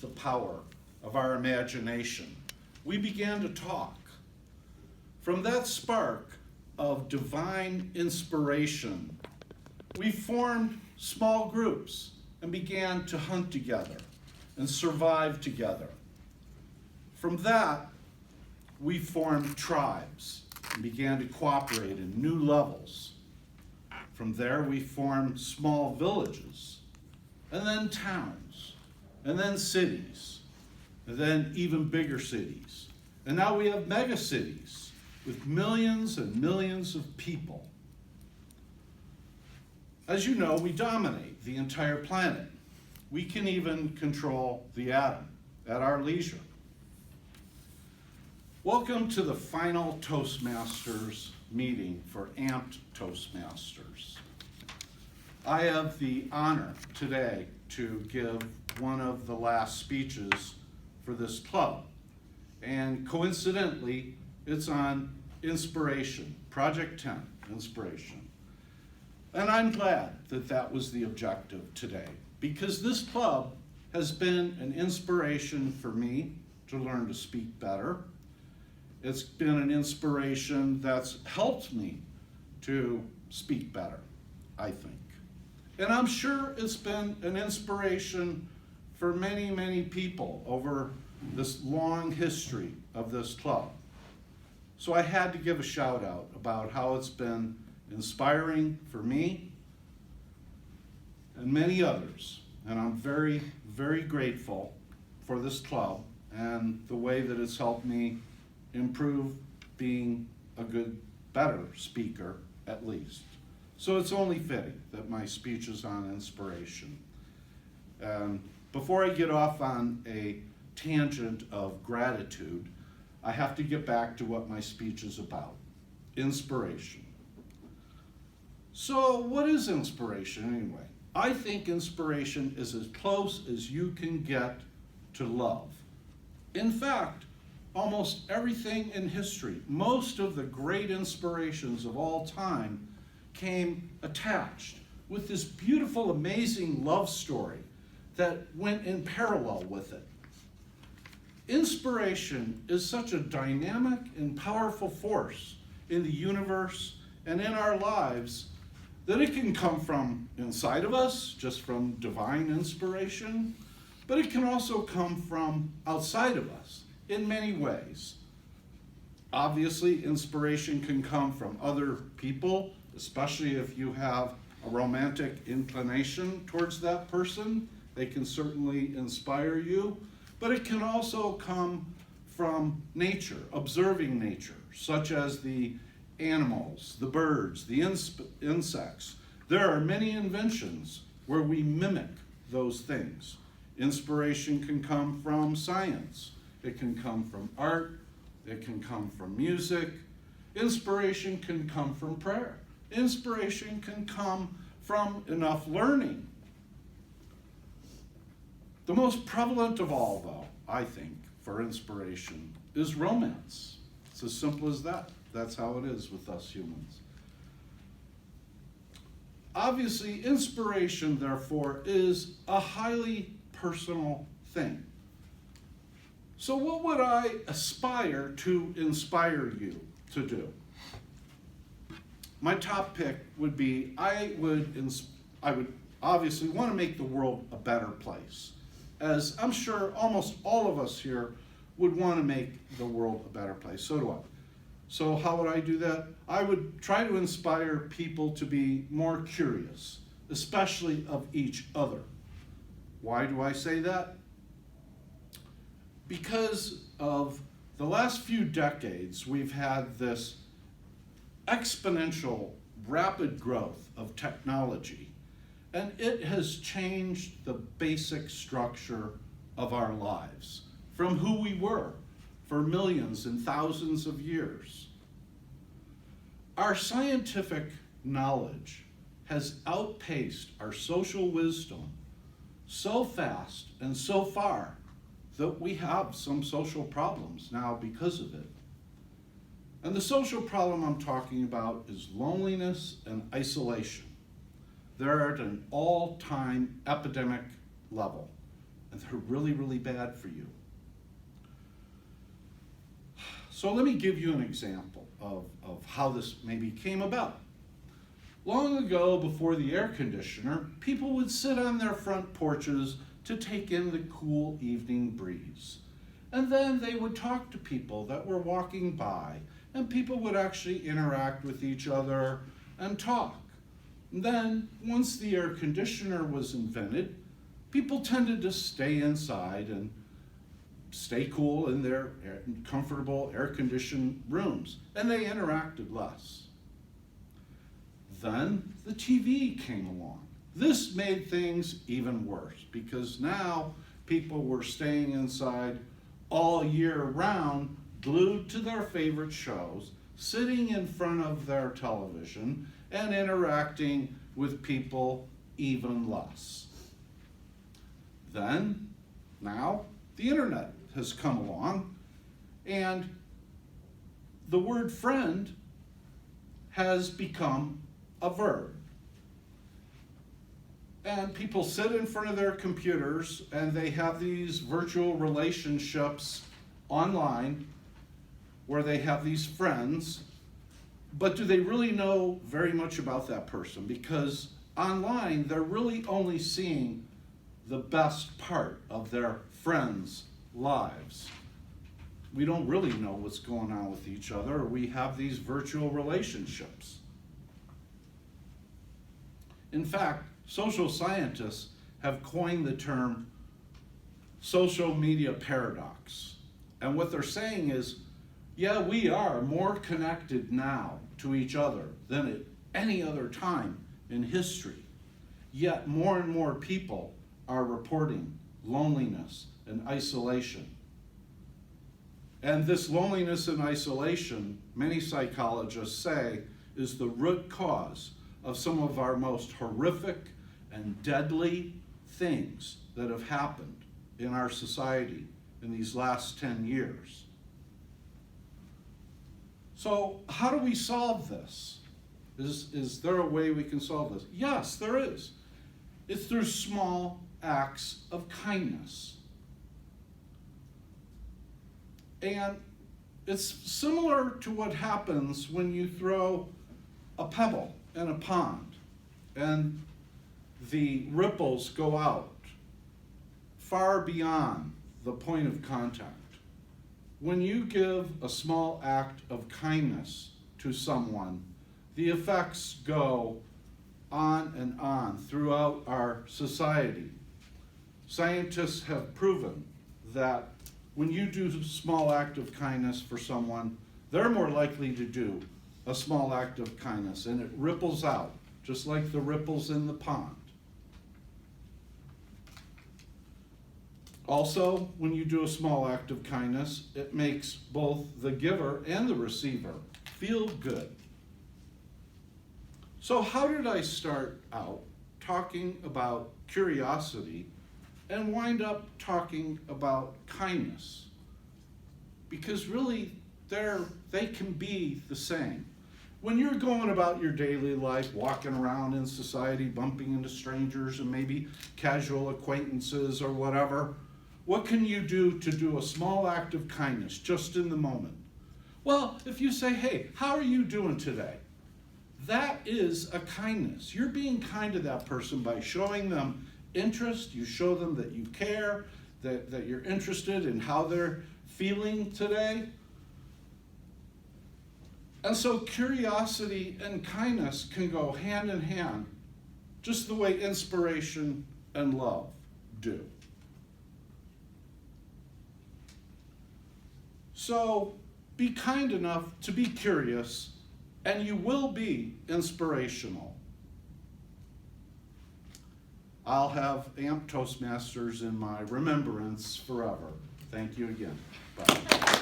the power of our imagination, we began to talk. From that spark of divine inspiration, we formed small groups and began to hunt together and survive together. From that, we formed tribes and began to cooperate in new levels. From there, we formed small villages, and then towns, and then cities, and then even bigger cities. And now we have mega cities with millions and millions of people. As you know, we dominate the entire planet. We can even control the atom at our leisure. Welcome to the final Toastmasters meeting for Amped Toastmasters. I have the honor today to give one of the last speeches for this club. And coincidentally, it's on inspiration, Project 10, inspiration. And I'm glad that that was the objective today, because this club has been an inspiration for me to learn to speak better. It's been an inspiration that's helped me to speak better, I think. And I'm sure it's been an inspiration for many, many people over this long history of this club. So I had to give a shout out about how it's been inspiring for me and many others. And I'm very, very grateful for this club and the way that it's helped me improve being a better speaker, at least. So it's only fitting that my speech is on inspiration. Before I get off on a tangent of gratitude, I have to get back to what my speech is about, inspiration. So what is inspiration anyway? I think inspiration is as close as you can get to love. In fact, almost everything in history, most of the great inspirations of all time came attached with this beautiful, amazing love story that went in parallel with it. Inspiration is such a dynamic and powerful force in the universe and in our lives that it can come from inside of us, just from divine inspiration, but it can also come from outside of us in many ways. Obviously, inspiration can come from other people, especially if you have a romantic inclination towards that person. They can certainly inspire you, but it can also come from nature, observing nature, such as the animals, the birds, the insects. There are many inventions where we mimic those things. Inspiration can come from science. It can come from art. It can come from music. Inspiration can come from prayer. Inspiration can come from enough learning. The most prevalent of all, though, I think, for inspiration is romance. It's as simple as that. That's how it is with us humans. Obviously, inspiration, therefore, is a highly personal thing. So what would I aspire to inspire you to do? My top pick would be I would obviously want to make the world a better place, as I'm sure almost all of us here would want to make the world a better place. So do I. So how would I do that? I would try to inspire people to be more curious, especially of each other. Why do I say that? Because of the last few decades, we've had this exponential, rapid growth of technology, and it has changed the basic structure of our lives from who we were for millions and thousands of years. Our scientific knowledge has outpaced our social wisdom so fast and so far that we have some social problems now because of it. And the social problem I'm talking about is loneliness and isolation. They're at an all-time epidemic level. and they're really, really bad for you. So let me give you an example of how this maybe came about. Long ago, before the air conditioner, people would sit on their front porches to take in the cool evening breeze. And then they would talk to people that were walking by, and people would actually interact with each other and talk. And then, once the air conditioner was invented, people tended to stay inside and stay cool in their comfortable air-conditioned rooms, and they interacted less. Then the TV came along. This made things even worse because now people were staying inside all year round, glued to their favorite shows, sitting in front of their television, and interacting with people even less. Then, now, the internet has come along, and the word friend has become a verb. And people sit in front of their computers and they have these virtual relationships online where they have these friends, but do they really know very much about that person? Because online they're really only seeing the best part of their friends' lives. We don't really know what's going on with each other. We have these virtual relationships. In fact, social scientists have coined the term social media paradox. And what they're saying is, yeah, we are more connected now to each other than at any other time in history. Yet more and more people are reporting loneliness and isolation. And this loneliness and isolation, many psychologists say, is the root cause of some of our most horrific and deadly things that have happened in our society in these last 10 years. So how do we solve this? Is there a way we can solve this? Yes, there is. It's through small acts of kindness. And it's similar to what happens when you throw a pebble in a pond and the ripples go out far beyond the point of contact. When you give a small act of kindness to someone, the effects go on and on throughout our society. Scientists have proven that when you do a small act of kindness for someone, they're more likely to do a small act of kindness, and it ripples out, just like the ripples in the pond. Also, when you do a small act of kindness, it makes both the giver and the receiver feel good. So how did I start out talking about curiosity and wind up talking about kindness? Because really, they can be the same. When you're going about your daily life, walking around in society, bumping into strangers and maybe casual acquaintances or whatever, what can you do to do a small act of kindness just in the moment? Well, if you say, hey, how are you doing today? That is a kindness. You're being kind to that person by showing them interest. You show them that you care, that you're interested in how they're feeling today. And so curiosity and kindness can go hand in hand, just the way inspiration and love do. So be kind enough to be curious, and you will be inspirational. I'll have AMP Toastmasters in my remembrance forever. Thank you again. Bye.